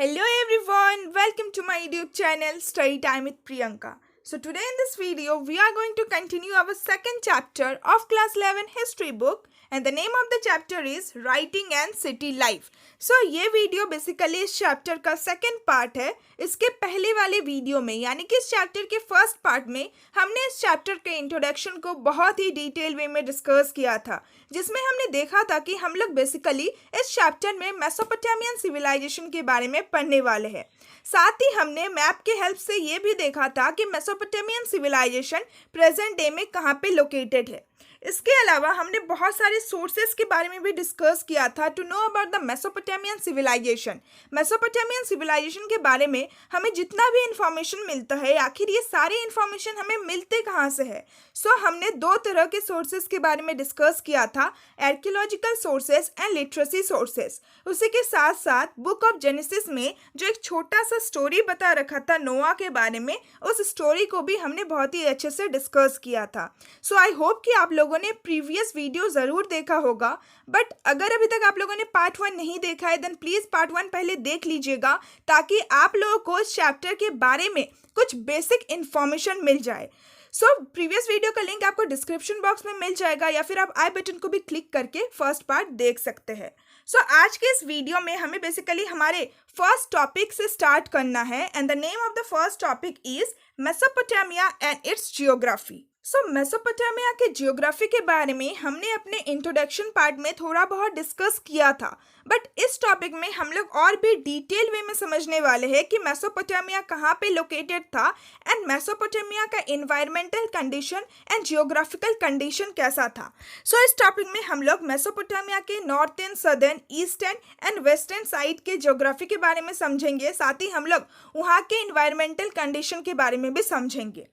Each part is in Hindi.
Hello everyone, welcome to my YouTube channel Study Time with Priyanka. So today in this video we are going to continue our second chapter of class 11 history book and the name of the chapter is Writing and City Life. So ये वीडियो बेसिकली इस चैप्टर का सेकंड पार्ट है. इसके पहले वाले वीडियो में यानी कि इस चैप्टर के फर्स्ट पार्ट में हमने इस चैप्टर के इंट्रोडक्शन को बहुत ही डिटेल वे में डिस्कस किया था, जिसमें हमने देखा था कि हम लोग बेसिकली इस चैप्टर में मेसोपोटामियन सिविलाइजेशन के बारे में पढ़ने वाले हैं. साथ ही हमने मैप के हेल्प से ये भी देखा था कि मेसोपोटामियन सिविलाइजेशन प्रेजेंट डे में कहाँ पे लोकेटेड है. इसके अलावा हमने बहुत सारे सोर्सेस के बारे में भी डिस्कस किया था to know about the Mesopotamian civilisation. Mesopotamian civilisation के बारे में हमें जितना भी इंफॉर्मेशन मिलता है, आखिर ये सारे इंफॉर्मेशन हमें मिलते कहाँ से है. सो हमने दो तरह के सोर्सेस के बारे में डिस्कस किया था, archaeological sources and literacy sources. उसी के साथ साथ बुक ऑफ जेनेसिस में जो एक छोटा सा स्टोरी बता रखा था नोआ के बारे में, उस स्टोरी को भी हमने बहुत ही अच्छे से डिस्कस किया था. सो आई होप कि आप लोगों ने प्रीवियस वीडियो ज़रूर देखा होगा, बट अगर अभी तक आप लोगों ने पार्ट 1 नहीं देखा है देन प्लीज़ पार्ट 1 पहले देख लीजिएगा, ताकि आप लोगों को इस चैप्टर के बारे में कुछ बेसिक इन्फॉर्मेशन मिल जाए. सो प्रीवियस वीडियो का लिंक आपको डिस्क्रिप्शन बॉक्स में मिल जाएगा या फिर आप आई बटन को भी क्लिक करके फर्स्ट पार्ट देख सकते हैं. सो आज के इस वीडियो में हमें बेसिकली हमारे फर्स्ट टॉपिक से स्टार्ट करना है and the name of the first topic is Mesopotamia and it's geography. So Mesopotamia के जियोग्राफी के बारे में हमने अपने इंट्रोडक्शन पार्ट में थोड़ा बहुत डिस्कस किया था, बट इस टॉपिक में हम लोग और भी डिटेल वे में समझने वाले हैं कि मेसोपोटामिया कहाँ पे लोकेटेड था एंड मेसोपोटामिया का environmental condition and geographical condition कैसा था. सो इस टॉपिक में हम लोग मेसोपोटामिया के northern, southern, eastern and western side के जियोग्राफी के बारे में समझेंगे. साथ ही हम लोग वहाँ के एनवायरमेंटल कंडीशन के बारे में भी समझेंगे.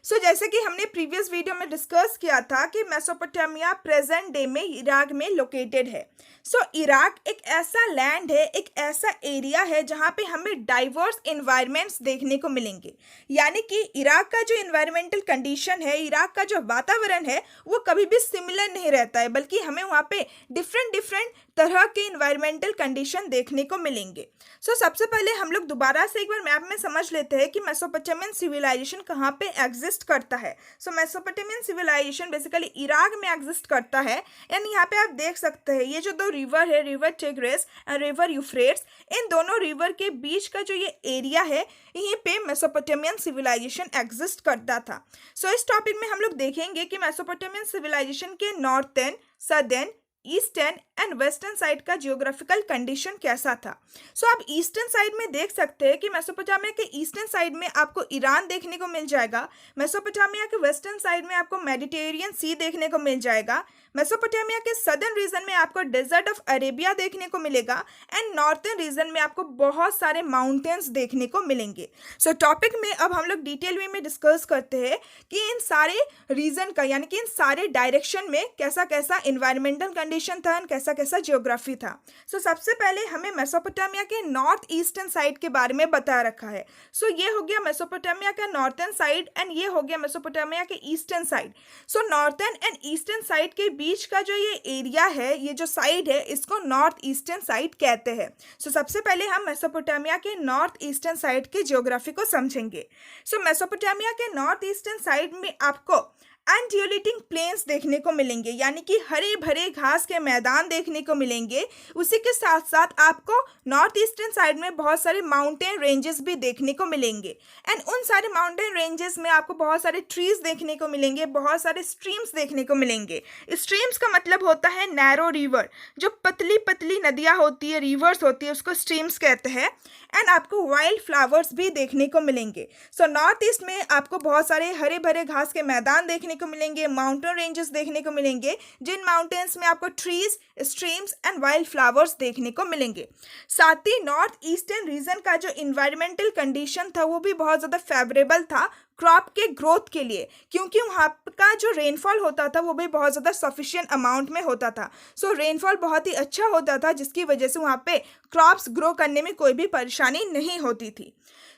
सो जैसे कि हमने प्रीवियस वीडियो में डिस्कस किया था कि मेसोपोटामिया प्रेजेंट डे में इराक में लोकेटेड है. सो इराक एक ऐसा लैंड है, एक ऐसा एरिया है जहाँ पे हमें डाइवर्स इन्वायरमेंट्स देखने को मिलेंगे. यानी कि इराक का जो इन्वायरमेंटल कंडीशन है, इराक का जो वातावरण है, वो कभी भी सिमिलर नहीं रहता है, बल्कि हमें वहाँ पे डिफरेंट तरह के इन्वायरमेंटल कंडीशन देखने को मिलेंगे. सो सबसे पहले हम लोग दोबारा से एक बार मैप में समझ लेते हैं कि मेसोपोटामियन सिविलाइजेशन कहाँ पे एग्जिस्ट करता है. सो मेसोपोटामियन सिविलाइजेशन बेसिकली इराक में एग्जिस्ट करता है. एंड यहाँ पे आप देख सकते हैं ये जो दो रिवर है, river Tigris and river Euphrates, इन दोनों रिवर के बीच का जो ये एरिया है, यहीं पे मेसोपोटामियन सिविलाइजेशन एग्जिस्ट करता था. सो इस टॉपिक में हम लोग देखेंगे कि मेसोपोटामियन सिविलाइजेशन के northern, southern, eastern and western side का जियोग्राफिकल कंडीशन कैसा था. सो आप ईस्टर्न साइड में देख सकते हैं कि मेसोपोटामिया के ईस्टर्न साइड में आपको ईरान देखने को मिल जाएगा. मेसोपोटामिया के वेस्टर्न साइड में आपको मेडिटेरियन सी देखने को मिल जाएगा. मेसोपोटामिया के सदर्न रीजन में आपको डेजर्ट ऑफ अरेबिया देखने को मिलेगा एंड नॉर्थर्न रीजन में आपको बहुत सारे माउंटेन्स देखने को मिलेंगे. सो टॉपिक में अब हम लोग डिटेल वे में डिस्कस करते हैं कि इन सारे रीजन का यानी कि इन सारे डायरेक्शन में कैसा कैसा इन्वायरमेंटल कंडीशन था एंड कैसा कैसा जियोग्राफी था. सो सबसे पहले हमें मेसोपोटामिया के नॉर्थ ईस्टर्न साइड के बारे में बता रखा है. सो ये हो गया मेसोपोटामिया का नॉर्थर्न साइड एंड ये हो गया मेसोपोटामिया के eastern side. So northern and eastern side के बीच का जो ये एरिया है, ये जो साइड है, इसको नॉर्थ ईस्टर्न साइड कहते हैं. सो सबसे पहले हम मेसोपोटामिया के नॉर्थ ईस्टर्न साइड के जियोग्राफी को समझेंगे. सो मेसोपोटामिया के नॉर्थ ईस्टर्न साइड में आपको अनड्यूलेटिंग प्लेन्स देखने को मिलेंगे, यानी कि हरे भरे घास के मैदान देखने को मिलेंगे. उसी के साथ साथ आपको नॉर्थ ईस्टर्न साइड में बहुत सारे माउंटेन रेंजेस भी देखने को मिलेंगे एंड उन सारे माउंटेन रेंजेस में आपको बहुत सारे ट्रीज देखने को मिलेंगे, बहुत सारे स्ट्रीम्स देखने को मिलेंगे. स्ट्रीम्स का मतलब होता है नैरो रिवर, जो पतली पतली नदियाँ होती है, रिवर्स होती है, उसको स्ट्रीम्स कहते हैं. एंड आपको वाइल्ड फ्लावर्स भी देखने को मिलेंगे. सो नॉर्थ ईस्ट में आपको बहुत सारे हरे भरे घास के मैदान देखने को मिलेंगे, माउंटेन रेंजेस देखने को मिलेंगे, जिन माउंटेन्स में आपको trees, streams and wild flowers देखने को मिलेंगे. साथ ही नॉर्थ ईस्टर्न रीजन का जो इन्वायरमेंटल कंडीशन था वो भी बहुत ज़्यादा फेवरेबल था क्रॉप के ग्रोथ के लिए, क्योंकि वहाँ का जो रेनफॉल होता था वो भी बहुत ज़्यादा सफिशिएंट अमाउंट में होता था। सो रेनफॉल बहुत ही अच्छा होता था, जिसकी वजह से वहाँ पे क्रॉप्स ग्रो करने में कोई भी परेशानी नहीं होती थी।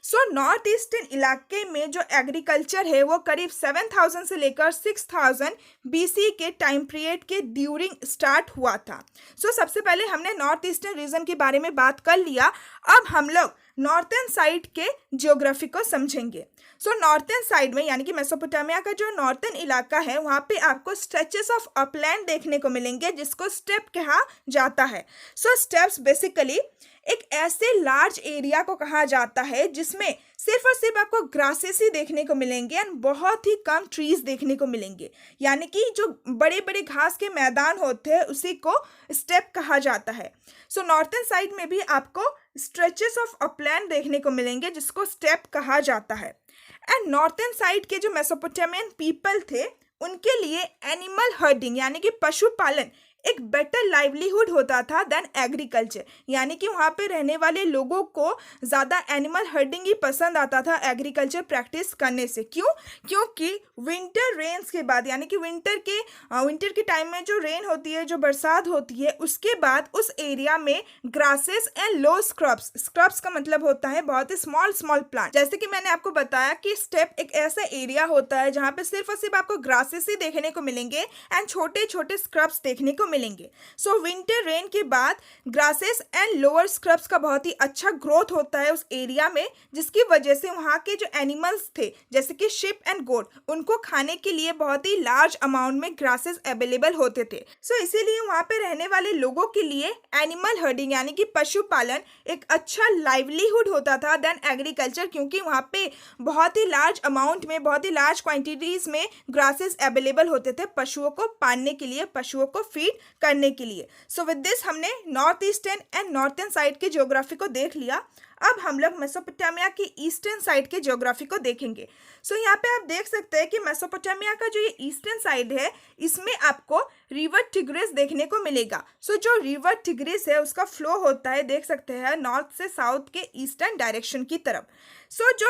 सो नॉर्थ ईस्टर्न इलाके में जो एग्रीकल्चर है वो करीब 7000 से लेकर 6000 BC के टाइम पीरियड के ड्यूरिंग स्टार्ट हुआ था। सो सबसे पहले हमने नॉर्थ ईस्टर्न रीजन के बारे में बात कर लिया। अब हम लोग नॉर्थर्न साइड के ज्योग्राफी को समझेंगे। सो नॉर्थर्न साइड में यानी कि मेसोपोटामिया का जो नॉर्थर्न इलाका है वहाँ पे आपको स्ट्रेचेस ऑफ अपलैंड देखने को मिलेंगे, जिसको स्टेप कहा जाता है। सो स्टेप्स बेसिकली एक ऐसे लार्ज एरिया को कहा जाता है जिसमें सिर्फ और सिर्फ आपको ग्रासेस ही देखने को मिलेंगे एंड बहुत ही कम ट्रीज देखने को मिलेंगे, यानी कि जो बड़े बड़े घास के मैदान होते हैं उसी को स्टेप कहा जाता है। सो नॉर्थर्न साइड में भी आपको स्ट्रेचेस ऑफ अपलैंड देखने को मिलेंगे, जिसको स्टेप कहा जाता है। एंड नॉर्थर्न साइड के जो मेसोपोटामियन पीपल थे उनके लिए एनिमल हर्डिंग यानी कि पशुपालन एक बेटर लाइवलीहुड होता था देन एग्रीकल्चर, यानी कि वहाँ पे रहने वाले लोगों को ज़्यादा एनिमल हर्डिंग ही पसंद आता था एग्रीकल्चर प्रैक्टिस करने से। क्यों? क्योंकि विंटर रेन्स के बाद यानी कि विंटर के टाइम में जो रेन होती है, जो बरसात होती है, उसके बाद उस एरिया में ग्रासेस एंड लो स्क्रब्स का मतलब होता है बहुत ही स्मॉल प्लांट। जैसे कि मैंने आपको बताया कि स्टेप एक ऐसा एरिया होता है जहाँ पे सिर्फ और सिर्फ आपको ग्रासेस ही देखने को मिलेंगे एंड छोटे छोटे स्क्रब्स देखने को मिलेंगे। सो विंटर रेन के बाद ग्रासेस एंड लोअर स्क्रब्स का बहुत ही अच्छा ग्रोथ होता है उस एरिया में, जिसकी वजह से वहाँ के जो एनिमल्स थे जैसे कि शिप एंड गोट, उनको खाने के लिए बहुत ही लार्ज अमाउंट में ग्रासेस अवेलेबल होते थे। सो इसीलिए वहाँ पे रहने वाले लोगों के लिए एनिमल हर्डिंग यानी कि पशुपालन एक अच्छा लाइवलीहुड होता था देन एग्रीकल्चर, क्योंकि वहाँ पे बहुत ही लार्ज अमाउंट में, बहुत ही लार्ज क्वांटिटीज में ग्रासेस अवेलेबल होते थे पशुओं को पालने के लिए, पशुओं को फीड करने के लिए। सो विद दिस हमने north eastern and northern side के ज्योग्राफी को देख लिया। अब हम लोग मेसोपोटामिया की ईस्टर्न साइड के ज्योग्राफी को देखेंगे। सो यहाँ पे आप देख सकते हैं कि मेसोपोटामिया का जो ये ईस्टर्न साइड है इसमें आपको रिवर टिग्रिस देखने को मिलेगा। सो जो रिवर टिग्रिस है उसका फ्लो होता है, देख सकते हैं, नॉर्थ से साउथ के ईस्टर्न डायरेक्शन की तरफ। सो जो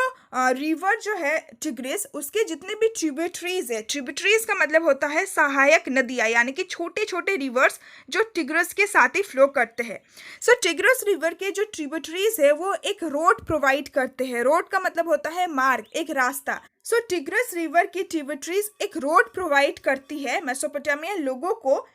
रिवर जो है टिग्रिस, उसके जितने भी ट्रिब्यूटरीज है, ट्रिब्यूटरीज का मतलब होता है सहायक नदियाँ, यानी कि छोटे छोटे रिवर्स जो टिग्रिस के साथ ही फ्लो करते हैं। सो टिग्रिस रिवर के जो ट्रिब्यूटरीज है वो एक रोड प्रोवाइड करते हैं। रोड का मतलब होता है मार्ग, एक रास्ता। सो टिग्रिस रिवर की ट्रिब्यूटरीज एक रोड प्रोवाइड करती है मेसोपोटामियन लोगों को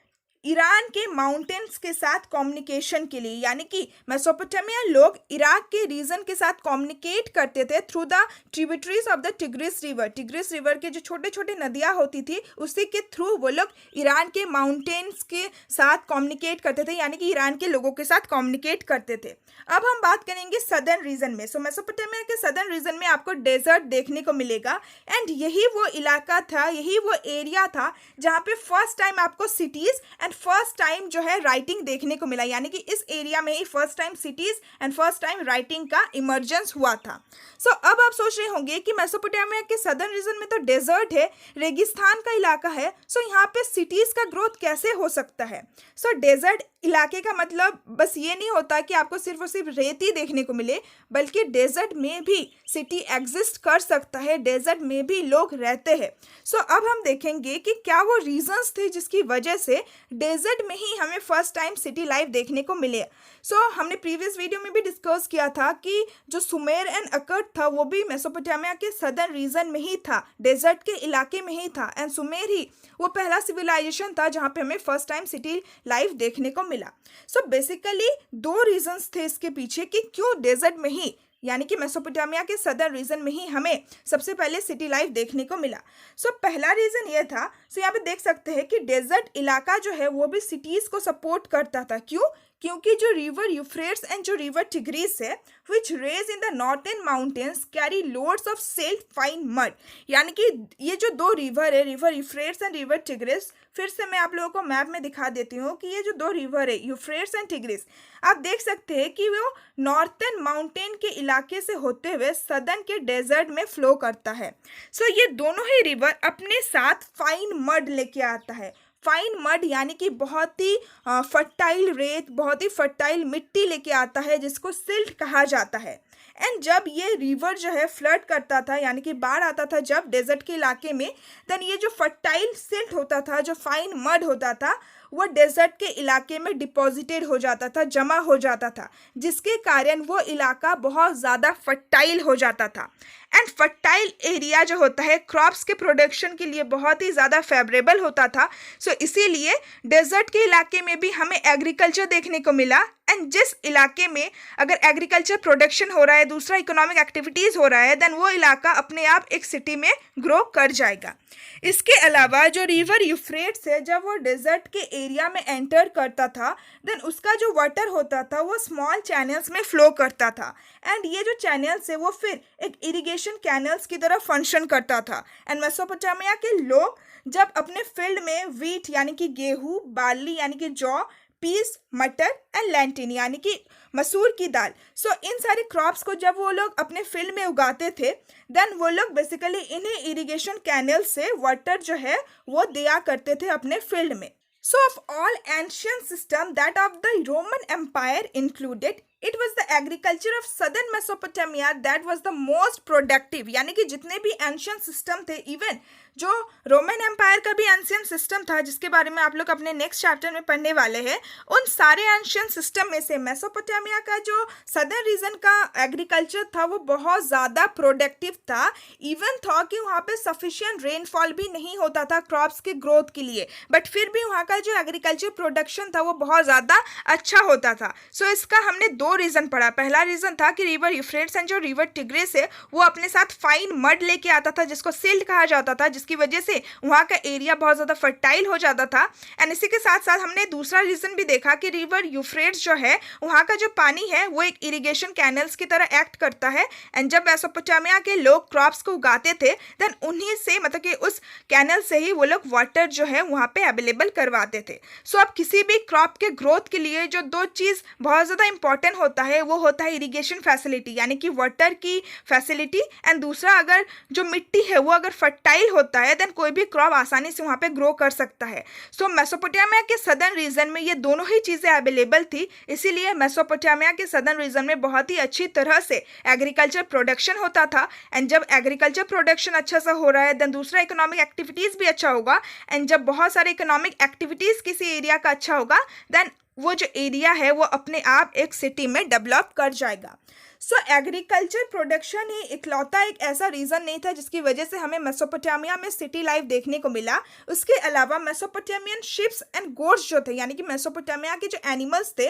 ईरान के माउंटेन्स के साथ कम्युनिकेशन के लिए, यानी कि मेसोपोटामियन लोग इराक के रीजन के साथ कम्युनिकेट करते थे through the tributaries of the tigris river. Tigris river के जो छोटे छोटे नदियाँ होती थी उसी के थ्रू वो लोग ईरान के माउंटेन्स के साथ कम्युनिकेट करते थे, यानी कि ईरान के लोगों के साथ कम्युनिकेट करते थे। अब हम बात करेंगे सदर्न रीजन में। सो मेसोपोटामिया के सदर्न रीजन में आपको डेजर्ट देखने को मिलेगा एंड यही वो इलाका था, यही वो एरिया था जहाँ पे फर्स्ट टाइम आपको सिटीज एंड फर्स्ट टाइम जो है राइटिंग देखने को मिला, यानी कि इस एरिया में ही first time cities and first time writing का इमर्जेंस हुआ था। सो अब आप सोच रहे होंगे कि मेसोपोटामिया के सदर्न रीजन में तो डेजर्ट है, रेगिस्तान का इलाका है, सो यहाँ पे सिटीज का ग्रोथ कैसे हो सकता है? सो डेजर्ट इलाके का मतलब बस ये नहीं होता कि आपको सिर्फ और सिर्फ रेत ही देखने को मिले, बल्कि डेजर्ट में भी सिटी एग्जिस्ट कर सकता है, डेजर्ट में भी लोग रहते हैं। सो अब हम देखेंगे कि क्या वो रीजंस थे जिसकी वजह से डेजर्ट में ही हमें फर्स्ट टाइम सिटी लाइफ देखने को मिले। सो हमने प्रीवियस वीडियो में भी डिस्कस किया था कि जो सुमेर एंड अकड था वो भी मेसोपोटामिया के सदर्न रीजन में ही था, डेजर्ट के इलाके में ही था, एंड सुमेर ही वो पहला सिविलाइजेशन था जहाँ पे हमें फर्स्ट टाइम सिटी लाइफ देखने को मिला। सो बेसिकली दो रीजंस थे इसके पीछे कि क्यों डेजर्ट में ही, यानी कि मेसोपोटामिया के सदर्न रीजन में ही हमें सबसे पहले सिटी लाइफ देखने को मिला। सो पहला रीजन ये था, सो यहाँ पे देख सकते हैं कि डेजर्ट इलाका जो है वो भी सिटीज को सपोर्ट करता था। क्यों? क्योंकि जो रिवर यूफ्रेट्स एंड जो रिवर टिग्रिस है which rise in the northern mountains carry loads of silt fine mud, यानी कि ये जो दो रिवर है, river Euphrates and river Tigris, फिर से मैं आप लोगों को मैप में दिखा देती हूँ कि ये जो दो रिवर है यूफ्रेट्स एंड टिग्रिस, आप देख सकते हैं कि वो नॉर्थर्न माउंटेन के इलाके से होते हुए सदर्न के डेजर्ट में फ्लो करता है। सो ये दोनों ही रिवर अपने साथ फाइन मड लेके आता है। फाइन मड यानी कि बहुत ही फर्टाइल रेत, बहुत ही फर्टाइल मिट्टी लेके आता है जिसको सिल्ट कहा जाता है। एंड जब ये रिवर जो है फ्लड करता था यानी कि बाढ़ आता था जब डेजर्ट के इलाके में, देन ये जो फर्टाइल सिल्ट होता था, जो फाइन मड होता था, वो डेजर्ट के इलाके में डिपॉजिटेड हो जाता था, जमा हो जाता था, जिसके कारण वो इलाका बहुत ज़्यादा फर्टाइल हो जाता था। एंड फर्टाइल एरिया जो होता है क्रॉप्स के प्रोडक्शन के लिए बहुत ही ज़्यादा फेवरेबल होता था। सो इसीलिए डेजर्ट के इलाके में भी हमें एग्रीकल्चर देखने को मिला। एंड जिस इलाके में अगर एग्रीकल्चर प्रोडक्शन हो रहा है, दूसरा इकोनॉमिक एक्टिविटीज़ हो रहा है, देन वो इलाका अपने आप एक सिटी में ग्रो कर जाएगा। इसके अलावा जो रिवर यूफ्रेट्स है, जब वो डेजर्ट के एरिया में एंटर करता था, देन उसका जो वाटर होता था वो स्मॉल चैनल्स में फ्लो करता था। एंड ये जो चैनल्स है वो फिर एक इरिगेशन कैनल्स की तरह फंक्शन करता था। एंड मेसोपोटामिया के लोग जब अपने फील्ड में वीट यानी कि गेहूँ, बार्ली यानी कि जौ, पीस, मटर एंड लैंटिन यानी कि मसूर की दाल, सो इन सारे क्रॉप्स को जब वो लोग अपने फील्ड में उगाते थे, देन वो लोग बेसिकली इन्हें इरिगेशन कैनल से वाटर जो है वो दिया करते थे अपने फील्ड में। So of all ancient system that of the Roman Empire included, it was the agriculture of southern Mesopotamia that was the most productive। यानी कि जितने भी ancient system थे, even जो रोमन एम्पायर का भी एंशियंट सिस्टम था जिसके बारे में आप लोग अपने नेक्स्ट चैप्टर में पढ़ने वाले हैं, उन सारे एंशियंट सिस्टम में से मेसोपोटामिया का जो सदर्न रीजन का एग्रीकल्चर था वो बहुत ज़्यादा प्रोडक्टिव था। इवन था कि वहाँ पे सफिशिएंट रेनफॉल भी नहीं होता था क्रॉप्स के ग्रोथ के लिए, बट फिर भी वहाँ का जो एग्रीकल्चर प्रोडक्शन था वो बहुत ज़्यादा अच्छा होता था। सो इसका हमने दो रीज़न पढ़ा। पहला रीज़न था कि रिवर यूफ्रेट्स एंड जो रिवर टिग्रिस है वो अपने साथ फाइन मड लेके आता था जिसको सिल्ट कहा जाता था, जिसकी वजह से वहाँ का एरिया बहुत ज़्यादा फर्टाइल हो जाता था। एंड इसी के साथ साथ हमने दूसरा रीज़न भी देखा कि रिवर यूफ्रेट्स जो है वहाँ का जो पानी है वो एक इरिगेशन कैनल्स की तरह एक्ट करता है। एंड जब मेसोपोटामिया के लोग क्रॉप्स को उगाते थे, देन उन्हीं से मतलब कि उस कैनल से ही वो लोग वाटर जो है वहाँ पे अवेलेबल करवाते थे। सो अब किसी भी क्रॉप के ग्रोथ के लिए जो दो चीज़ बहुत ज़्यादा इंपॉर्टेंट होता है वो होता है इरिगेशन फैसिलिटी यानी कि वाटर की फैसिलिटी, एंड दूसरा अगर जो मिट्टी है वो अगर फर्टाइल होता है देन कोई भी क्रॉप आसानी से वहाँ पे ग्रो कर सकता है। सो मेसोपोटामिया के सदर्न रीजन में ये दोनों ही चीज़ें अवेलेबल थी, इसीलिए मेसोपोटामिया के सदर्न रीजन में बहुत ही अच्छी तरह से एग्रीकल्चर प्रोडक्शन होता था। एंड जब एग्रीकल्चर प्रोडक्शन अच्छा सा हो रहा है देन दूसरा इकोनॉमिक एक्टिविटीज़ भी अच्छा होगा। एंड जब बहुत सारे इकोनॉमिक एक्टिविटीज़ किसी एरिया का अच्छा होगा देन वो जो एरिया है वो अपने आप एक सिटी में डेवलप कर जाएगा। सो एग्रीकल्चर प्रोडक्शन ही इकलौता एक ऐसा रीज़न नहीं था जिसकी वजह से हमें मेसोपोटामिया में सिटी लाइफ देखने को मिला। उसके अलावा मेसोपोटामियन शिप्स एंड गोड्स जो थे यानी कि मेसोपोटामिया के जो एनिमल्स थे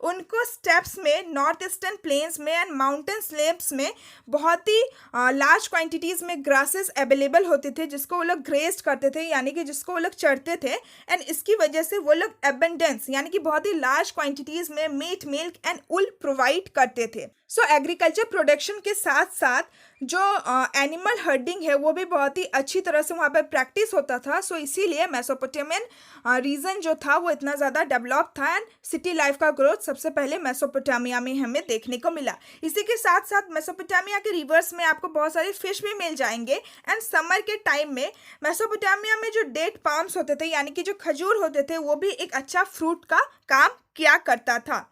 उनको स्टेप्स में, नॉर्थ ईस्टर्न प्लेन्स में एंड माउंटेन स्लेब्स में बहुत ही लार्ज क्वांटिटीज़ में ग्रासेस अवेलेबल होते थे जिसको वो लोग ग्रेस्ट करते थे यानी कि जिसको वो लोग चढ़ते थे। एंड इसकी वजह से वो लोग एबंडेंस यानी कि बहुत ही लार्ज क्वांटिटीज़ में meat, milk and wool provide करते थे। सो एग्रीकल्चर प्रोडक्शन के साथ साथ जो एनिमल हर्डिंग है वो भी बहुत ही अच्छी तरह से वहाँ पर प्रैक्टिस होता था। सो इसीलिए मेसोपोटामियन रीजन जो था वो इतना ज़्यादा डेवलप था एंड सिटी लाइफ का ग्रोथ सबसे पहले मेसोपोटामिया में हमें देखने को मिला। इसी के साथ साथ मेसोपोटामिया के रिवर्स में आपको बहुत सारे फिश भी मिल जाएंगे। एंड समर के टाइम में मेसोपोटामिया में जो डेट पाम्स होते थे यानी कि जो खजूर होते थे वो भी एक अच्छा फ्रूट का काम किया करता था।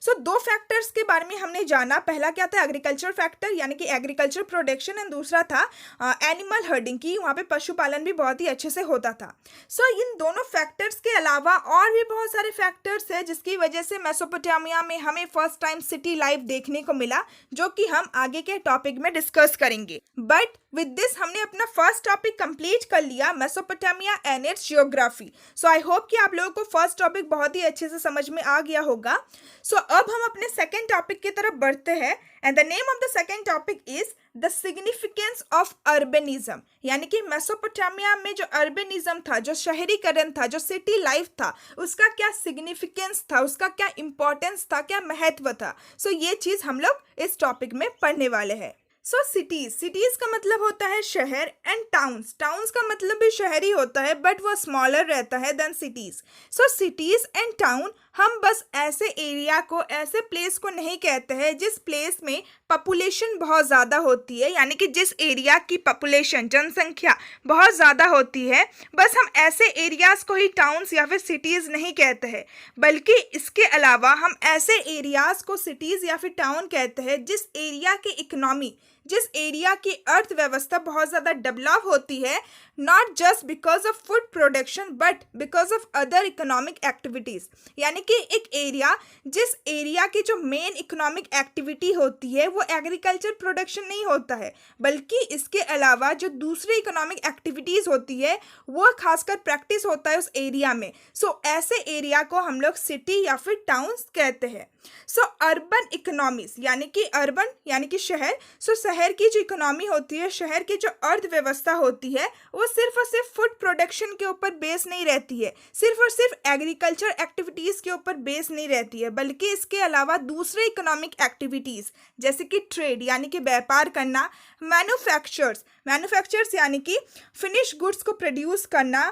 सो दो फैक्टर्स के बारे में हमने जाना। पहला क्या था, एग्रीकल्चर फैक्टर यानी कि एग्रीकल्चर प्रोडक्शन, एंड दूसरा था एनिमल हर्डिंग की वहाँ पे पशुपालन भी बहुत ही अच्छे से होता था। सो इन दोनों फैक्टर्स के अलावा और भी बहुत सारे फैक्टर्स हैं जिसकी वजह से मेसोपोटामिया में हमें फर्स्ट टाइम सिटी लाइफ देखने को मिला जो कि हम आगे के टॉपिक में डिस्कस करेंगे। बट विद दिस हमने अपना फर्स्ट टॉपिक कंप्लीट कर लिया, Mesopotamia and it's geography. So I hope कि आप लोगों को फर्स्ट टॉपिक बहुत ही अच्छे से समझ में आ गया होगा। सो अब हम अपने सेकेंड टॉपिक की तरफ बढ़ते हैं and the name of the second topic is the significance of urbanism. यानी कि मेसोपोटामिया में जो अर्बनिज्म था, जो शहरीकरण था, जो सिटी लाइफ था, उसका क्या सिग्निफिकेंस था, उसका क्या इंपॉर्टेंस था, क्या महत्व था। सो ये चीज़ हम लोग इस टॉपिक में पढ़ने वाले हैं। सो सिटीज़ का मतलब होता है शहर, एंड टाउन्स का मतलब भी शहर ही होता है बट वो स्मॉलर रहता है than cities. So cities and town हम बस ऐसे एरिया को, ऐसे प्लेस को नहीं कहते हैं जिस प्लेस में पॉपुलेशन बहुत ज़्यादा होती है, यानी कि जिस एरिया की पॉपुलेशन जनसंख्या बहुत ज़्यादा होती है, बस हम ऐसे एरियाज़ को ही टाउन्स या फिर सिटीज़ नहीं कहते हैं, बल्कि इसके अलावा हम ऐसे एरियाज़ को सिटीज़ या फिर टाउन कहते हैं जिस एरिया की इकोनॉमी, जिस एरिया की अर्थव्यवस्था बहुत ज़्यादा डेवलप होती है, not just because of food production but because of other economic activities. यानी कि एक एरिया, जिस एरिया की जो मेन इकोनॉमिक एक्टिविटी होती है वो एग्रीकल्चर प्रोडक्शन नहीं होता है, बल्कि इसके अलावा जो दूसरी इकोनॉमिक एक्टिविटीज़ होती है वो खासकर प्रैक्टिस होता है उस एरिया में। सो ऐसे एरिया को हम लोग सिटी या फिर टाउन्स कहते हैं। सो अर्बन इकोनॉमीज, यानी कि अर्बन यानी कि शहर। सो शहर की जो इकोनॉमी होती है, शहर की जो अर्थव्यवस्था होती है, वो सिर्फ और सिर्फ फूड प्रोडक्शन के ऊपर बेस नहीं रहती है, सिर्फ और सिर्फ एग्रीकल्चर एक्टिविटीज़ के ऊपर बेस नहीं रहती है, बल्कि इसके अलावा दूसरे इकोनॉमिक एक्टिविटीज़ जैसे कि ट्रेड यानी कि व्यापार करना, मैन्युफैक्चर्स यानी कि फिनिश गुड्स को प्रोड्यूस करना,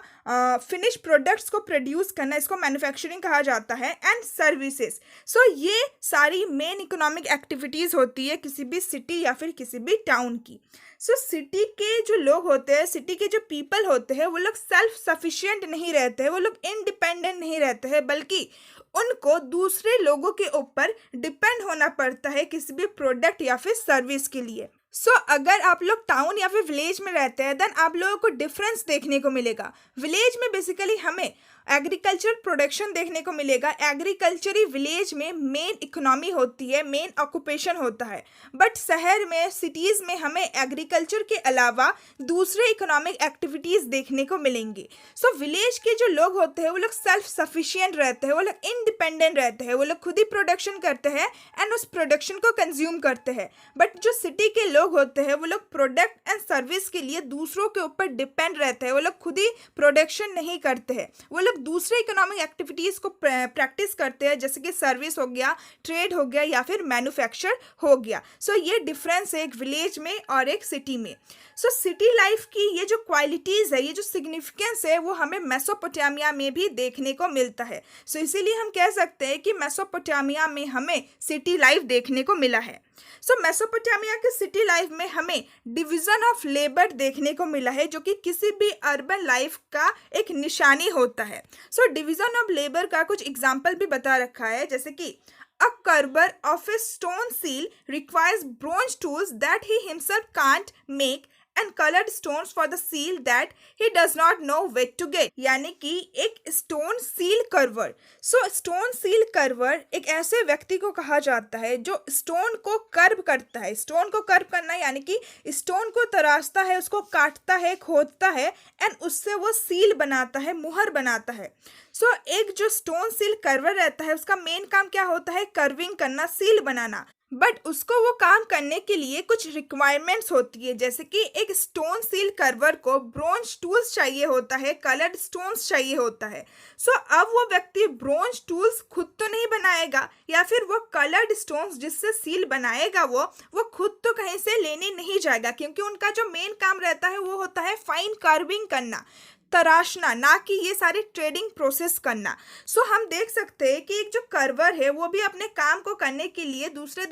फिनिश प्रोडक्ट्स को प्रोड्यूस करना, इसको मैन्युफैक्चरिंग कहा जाता है, एंड सर्विसेज। सो ये सारी मेन इकोनॉमिक एक्टिविटीज़ होती है किसी भी सिटी या फिर किसी भी टाउन की। सो सिटी के जो लोग होते हैं, सिटी के जो पीपल होते हैं, वो लोग सेल्फ सफिशिएंट नहीं रहते हैं, वो लोग इंडिपेंडेंट नहीं रहते हैं, बल्कि उनको दूसरे लोगों के ऊपर डिपेंड होना पड़ता है किसी भी प्रोडक्ट या फिर सर्विस के लिए। सो अगर आप लोग टाउन या फिर विलेज में रहते हैं, देन आप लोगों को डिफरेंस देखने को मिलेगा। विलेज में बेसिकली हमें एग्रीकल्चर प्रोडक्शन देखने को मिलेगा, एग्रीकल्चर ही विलेज में मेन इकोनॉमी होती है, मेन ऑक्यूपेशन होता है। बट शहर में, सिटीज़ में हमें एग्रीकल्चर के अलावा दूसरे इकोनॉमिक एक्टिविटीज़ देखने को मिलेंगी। सो विलेज के जो लोग होते हैं वो लोग सेल्फ सफिशिएंट रहते हैं, वो लोग इंडिपेंडेंट रहते हैं, वो लोग खुद ही प्रोडक्शन करते हैं एंड उस प्रोडक्शन को कंज्यूम करते हैं। बट जो सिटी के लोग होते हैं वो लोग प्रोडक्ट एंड सर्विस के लिए दूसरों के ऊपर डिपेंड रहते हैं, वो लोग खुद ही प्रोडक्शन नहीं करते हैं, वो लोग दूसरे इकोनॉमिक एक्टिविटीज़ को प्रैक्टिस करते हैं, जैसे कि सर्विस हो गया, ट्रेड हो गया या फिर मैन्युफैक्चर हो गया। सो ये डिफरेंस है एक विलेज में और एक सिटी में। सो सिटी लाइफ की ये जो क्वालिटीज़ है, ये जो सिग्निफिकेंस है, वो हमें मेसोपोटामिया में भी देखने को मिलता है। सो इसीलिए हम कह सकते हैं कि मेसोपोटामिया में हमें सिटी लाइफ देखने को मिला है। सो मेसोपोटामिया के सिटी लाइफ में हमें डिवीज़न ऑफ लेबर देखने को मिला है, जो कि किसी भी अर्बन लाइफ का एक निशानी होता है। सो डिवीज़न ऑफ लेबर का कुछ एग्जाम्पल भी बता रखा है, जैसे कि a carver of a stone seal requires bronze tools that he himself can't make and colored stones for the seal that he does not know where to get। यानी कि एक stone seal carver. So stone seal carver एक ऐसे व्यक्ति को कहा जाता है जो स्टोन को कर्व करता है। स्टोन को कर्व करना यानी कि स्टोन को तराशता है, उसको काटता है, खोदता है एंड उससे वो सील बनाता है, मुहर बनाता है। सो एक जो स्टोन सील कर्वर रहता है उसका मेन काम क्या होता है? कर्विंग करना, सील बनाना। बट उसको वो काम करने के लिए कुछ रिक्वायरमेंट्स होती है, जैसे कि एक स्टोन सील कर्वर को ब्रोंज टूल्स चाहिए होता है, कलर्ड स्टोन्स चाहिए होता है। सो अब वो व्यक्ति ब्रोंज टूल्स खुद तो नहीं बनाएगा, या फिर वो कलर्ड स्टोन्स जिससे सील बनाएगा वो खुद तो कहीं से लेने नहीं जाएगा, क्योंकि उनका जो मेन काम रहता है वो होता है फाइन कार्विंग करना, तराशना, ना कि ये सारे ट्रेडिंग प्रोसेस करना। सो हम देख सकते हैं कि एक जो कर्वर है वो भी अपने काम को करने के लिए दूसरे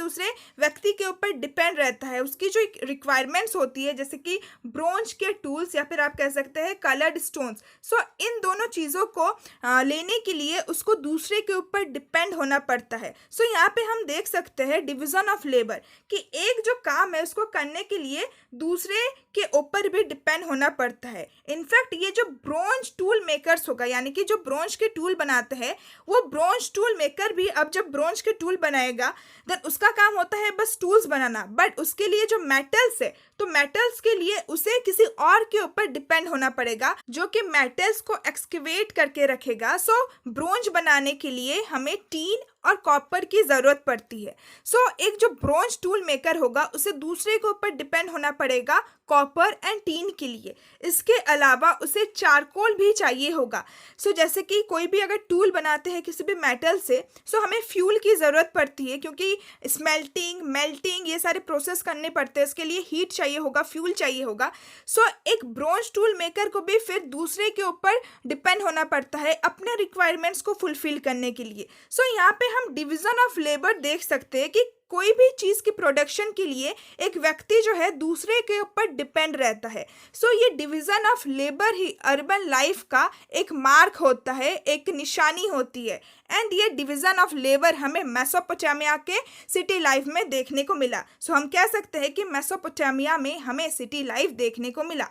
व्यक्ति के ऊपर डिपेंड रहता है। उसकी जो रिक्वायरमेंट्स होती है, जैसे कि ब्रोंज के टूल्स या फिर आप कह सकते हैं कलर्ड स्टोन्स। सो इन दोनों चीज़ों को लेने के लिए उसको दूसरे के ऊपर डिपेंड होना पड़ता है। सो यहाँ पे हम देख सकते हैं डिवीज़न ऑफ लेबर, कि एक जो काम है उसको करने के लिए दूसरे के ऊपर भी डिपेंड होना पड़ता है। इनफैक्ट ये जो ब्रोंज टूल मेकर्स होगा, यानी कि जो ब्रोंज के टूल बनाते हैं, वो ब्रोंज टूल मेकर भी अब जब ब्रोंज के टूल बनाएगा देन उसका काम होता है बस टूल्स बनाना, बट उसके लिए जो मेटल्स है, तो मेटल्स के लिए उसे किसी और के ऊपर डिपेंड होना पड़ेगा जो कि मेटल्स को एक्सकेवेट करके रखेगा। सो ब्रोंज बनाने के लिए हमें टीन और कॉपर की ज़रूरत पड़ती है। सो एक जो ब्रोंज टूल मेकर होगा उसे दूसरे के ऊपर डिपेंड होना पड़ेगा कॉपर एंड टीन के लिए। इसके अलावा उसे चारकोल भी चाहिए होगा। सो जैसे कि कोई भी अगर टूल बनाते हैं किसी भी मेटल से, सो हमें फ्यूल की ज़रूरत पड़ती है, क्योंकि स्मेल्टिंग, मेल्टिंग ये सारे प्रोसेस करने पड़ते हैं, इसके लिए हीट चाहिए होगा, फ्यूल चाहिए होगा। सो एक ब्रोंज टूल मेकर को भी फिर दूसरे के ऊपर डिपेंड होना पड़ता है अपने रिक्वायरमेंट्स को फुलफिल करने के लिए। सो यहाँ पे हम डिवीज़न ऑफ लेबर देख सकते हैं कि कोई भी चीज़ की प्रोडक्शन के लिए एक व्यक्ति जो है दूसरे के ऊपर डिपेंड रहता है। सो ये division of labour he urban life का एक मार्क होता है, एक निशानी होती है। एंड ये डिवीज़न ऑफ लेबर हमें मेसोपोटामिया के सिटी लाइफ में देखने को मिला। सो हम कह सकते हैं कि मेसोपोटामिया में हमें सिटी लाइफ देखने को मिला।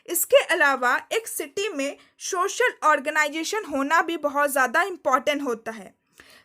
इसके अलावा एक सिटी में सोशल ऑर्गेनाइजेशन होना भी बहुत ज़्यादा इम्पॉर्टेंट होता है।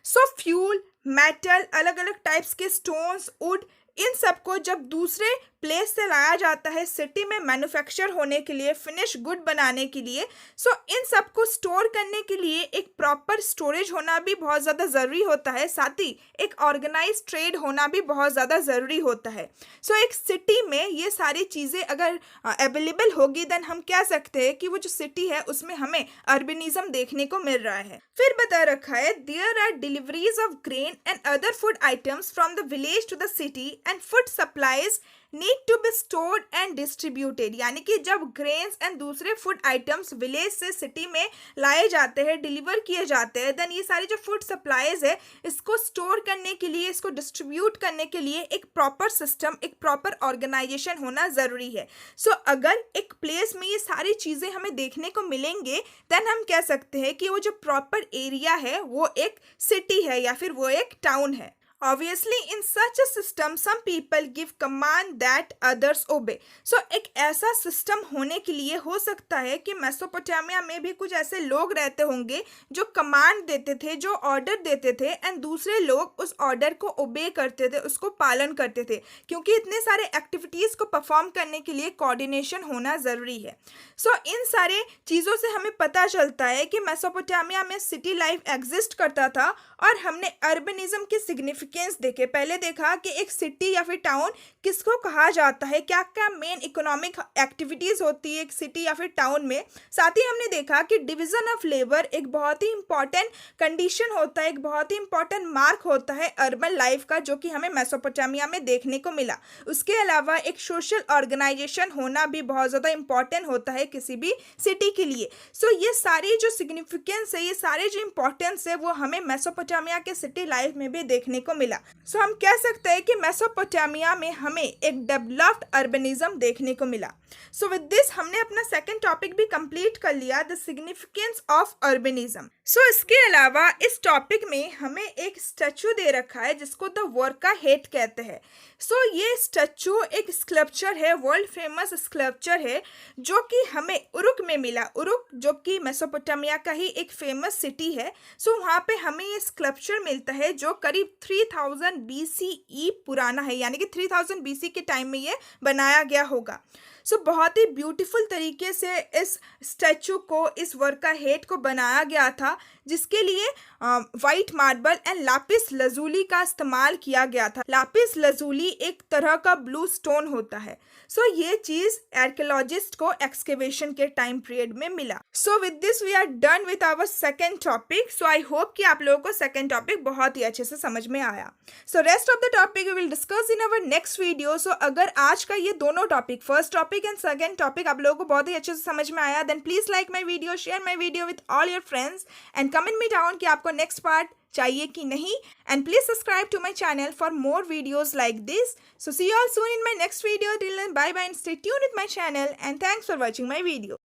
सो फ्यूल, मेटल, अलग अलग टाइप्स के स्टोन्स, वुड, इन सबको जब दूसरे प्लेस से लाया जाता है सिटी में मैन्युफैक्चर होने के लिए, फिनिश गुड बनाने के लिए, सो इन सबको स्टोर करने के लिए एक प्रॉपर स्टोरेज होना भी बहुत ज़्यादा ज़रूरी होता है। साथ ही एक ऑर्गेनाइज ट्रेड होना भी बहुत ज़्यादा ज़रूरी होता है। सो एक सिटी में ये सारी चीज़ें अगर अवेलेबल होगी देन हम कह सकते हैं कि वो जो सिटी है उसमें हमें अर्बनिज्म देखने को मिल रहा है। फिर बता रखा है there are deliveries of grain and other food items from the village to the city and food supplies need to be stored and distributed. यानी कि जब ग्रेन्स एंड दूसरे फूड आइटम्स विलेज से सिटी में लाए जाते हैं, डिलीवर किए जाते हैं, देन ये सारी जो फूड सप्लाईज है इसको स्टोर करने के लिए, इसको डिस्ट्रीब्यूट करने के लिए एक प्रॉपर सिस्टम, एक प्रॉपर ऑर्गेनाइजेशन होना ज़रूरी है। सो अगर एक प्लेस में ये सारी चीज़ें हमें देखने को मिलेंगे देन हम कह सकते हैं कि वो जो प्रॉपर एरिया है वो एक सिटी है या फिर वो एक टाउन है। Obviously, in such a system, some people give command that others obey. So, एक ऐसा सिस्टम होने के लिए हो सकता है कि मेसोपोटामिया में भी कुछ ऐसे लोग रहते होंगे जो कमांड देते थे, जो ऑर्डर देते थे एंड दूसरे लोग उस ऑर्डर को ओबे करते थे, उसको पालन करते थे, क्योंकि इतने सारे एक्टिविटीज़ को परफॉर्म करने के लिए कोऑर्डिनेशन होना ज़रूरी है। सो इन सारे चीज़ों से हमें पता चलता है कि मेसोपोटामिया में सिटी लाइफ एग्जिस्ट करता था और हमने अर्बनिज्म की सिग्निफिकेंस देखे। पहले देखा कि एक सिटी या फिर टाउन किसको कहा जाता है, क्या क्या मेन इकोनॉमिक एक्टिविटीज़ होती है एक सिटी या फिर टाउन में। साथ ही हमने देखा कि डिवीज़न ऑफ लेबर एक बहुत ही इंपॉर्टेंट कंडीशन होता है, एक बहुत ही इंपॉर्टेंट मार्क होता है अर्बन लाइफ का, जो कि हमें मेसोपोटामिया में देखने को मिला। उसके अलावा एक सोशल ऑर्गेनाइजेशन होना भी बहुत ज़्यादा इंपॉर्टेंट होता है किसी भी सिटी के लिए। सो ये सारी जो सिग्निफिकेंस है, ये सारे जो इंपॉर्टेंस है वो हमें मेसोपोटामिया के सिटी लाइफ में भी देखने को मिला। सो हम कह सकते हैं कि मेसोपोटामिया में हमें एक डेवलप्ड अर्बनिज्म देखने को मिला। सो विद दिस हमने अपना सेकंड टॉपिक भी कंप्लीट कर लिया, द सिग्निफिकेंस ऑफ अर्बनिज्म। सो इसके अलावा इस टॉपिक में हमें एक स्टैचू दे रखा है जिसको द वर्का हेट कहते हैं। सो ये स्टैचू एक स्कल्पचर है, वर्ल्ड फेमस स्कल्पचर है, जो कि हमें उरुक में मिला। उरुक जो कि मेसोपोटामिया का ही एक फेमस सिटी है। सो वहाँ पे हमें ये स्कल्पचर मिलता है जो करीब 3000 BCE पुराना है, यानी कि 3000 BC के टाइम में ये बनाया गया होगा। सो बहुत ही ब्यूटीफुल तरीके से इस स्टैचू को, इस वर्का हेट को बनाया गया था, जिसके लिए white marble and lapis lazuli का इस्तेमाल किया गया था। लापिस लजूली एक तरह का ब्लू स्टोन होता है। सो ये चीज़ आर्कियोलॉजिस्ट को एक्सकेवेशन के टाइम पीरियड में मिला। So with this we are done with our second topic. So I hope कि आप लोगों को सेकेंड टॉपिक बहुत ही अच्छे से समझ में आया। So rest of the topic we will discuss in our next video. So अगर आज का ये दोनों topic, first topic and second topic, आप लोगों को बहुत ही अच्छे से समझ में आया, then please like my video, share my video with all your friends and comment me down कि आपको नेक्स्ट पार्ट चाहिए कि नहीं, and please subscribe to my channel for more videos like this. So see you all soon in my next video. Till then, bye bye and stay tuned with my channel, and thanks for watching my video.